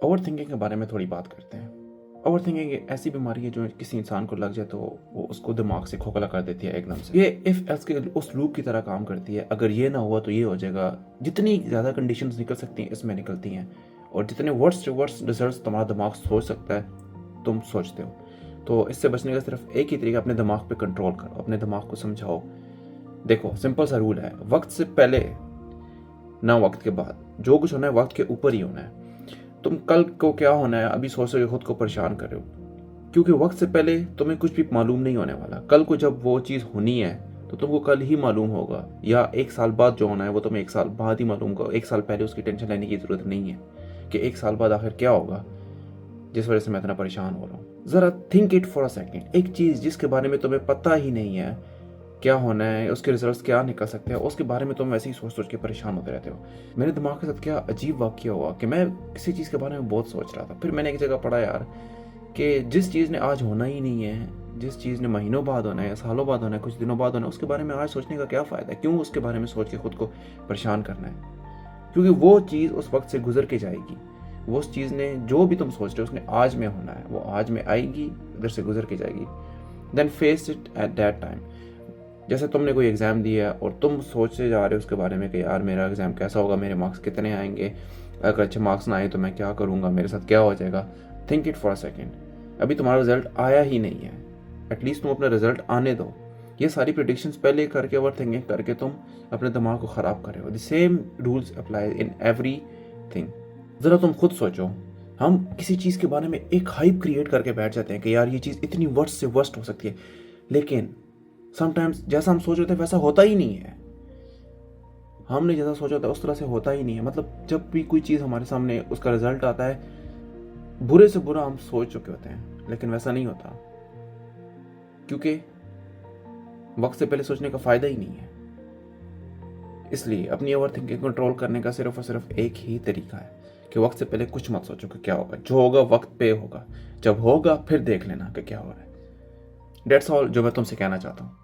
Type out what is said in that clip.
Over thinking के बारे में थोड़ी बात करते हैं। ओवर थिंकिंग एक ऐसी बीमारी है जो किसी इंसान को लग जाए तो वो उसको दिमाग से खोखला कर देती है एकदम से। ये इफ एल्स के उस लूप की तरह काम करती है। अगर ये ना हुआ तो ये हो जाएगा। जितनी ज़्यादा कंडीशंस निकल सकती हैं इसमें निकलती हैं, और जितने वर्स्ट वर्स्ट रिजल्ट तुम्हारा दिमाग सोच सकता है तुम सोचते हो। तो इससे बचने का सिर्फ एक ही तरीका, अपने दिमाग पे कंट्रोल करो, अपने दिमाग को समझाओ। देखो, सिंपल सा रूल है, वक्त से पहले ना वक्त के बाद। जो कुछ होना है वक्त के ऊपर ही होना है। तुम कल को क्या होना है अभी सोच के खुद को परेशान कर रहे हो, क्योंकि वक्त से पहले तुम्हें कुछ भी मालूम नहीं होने वाला। कल को जब वो चीज़ होनी है तो तुमको कल ही मालूम होगा, या एक साल बाद जो होना है वो तुम्हें एक साल बाद ही मालूम होगा। एक साल पहले उसकी टेंशन लेने की जरूरत नहीं है कि एक साल बाद आखिर क्या होगा, जिस वजह से मैं इतना परेशान हो रहा हूँ। ज़रा think it for a second. एक चीज़ जिसके बारे में तुम्हें पता ही नहीं है क्या होना है, उसके रिजल्ट्स क्या निकल सकते हैं, उसके बारे में तुम वैसे ही सोच सोच के परेशान होते रहते हो। मेरे दिमाग के साथ क्या अजीब वाक़या हुआ कि मैं किसी चीज़ के बारे में बहुत सोच रहा था। फिर मैंने एक जगह पढ़ा यार कि जिस चीज़ ने आज होना ही नहीं है, जिस चीज़ ने महीनों बाद होना है, सालों बाद होना है, कुछ दिनों बाद होना है, उसके बारे में आज सोचने का क्या फ़ायदा है? क्यों उसके बारे में सोच के खुद को परेशान करना है? क्योंकि वो चीज़ उस वक्त से गुजर के जाएगी। वो उस चीज़ ने, जो भी तुम सोच रहे हो उसने आज में होना है, वो आज में आएगी, इधर से गुजर के जाएगी। Then face it at that time. जैसे तुमने कोई एग्ज़ाम दिया और तुम सोचते जा रहे हो उसके बारे में कि यार मेरा एग्ज़ाम कैसा होगा, मेरे मार्क्स कितने आएंगे, अगर अच्छे मार्क्स ना आए तो मैं क्या करूँगा, मेरे साथ क्या हो जाएगा। Think it for a second. अभी तुम्हारा रिजल्ट आया ही नहीं है, एटलीस्ट तुम अपना रिजल्ट आने दो। ये सारी प्रिडिक्शंस पहले करके ओवर थिंकिंग करके तुम अपने दिमाग को ख़राब कर रहे हो। The same rules apply in every thing. ज़रा तुम खुद सोचो, हम किसी चीज़ के बारे में एक हाइप क्रिएट करके बैठ जाते हैं कि यार ये चीज़ इतनी वर्स्ट से वर्स्ट हो सकती है, लेकिन समटाइम्स जैसा हम सोच रहे थे वैसा होता ही नहीं है। हमने जैसा सोचा था उस तरह से होता ही नहीं है। मतलब जब भी कोई चीज़ हमारे सामने उसका रिजल्ट आता है, बुरे से बुरा हम सोच चुके होते हैं, लेकिन वैसा नहीं होता, क्योंकि वक्त से पहले सोचने का फ़ायदा ही नहीं है। इसलिए अपनी ओवर थिंकिंग कंट्रोल करने का सिर्फ और सिर्फ एक ही तरीका है कि वक्त से पहले कुछ मत सोचो कि क्या होगा। जो होगा वक्त पे होगा, जब होगा फिर देख लेना कि क्या हो रहा है। डेट्स ऑल जो मैं तुमसे कहना चाहता हूँ।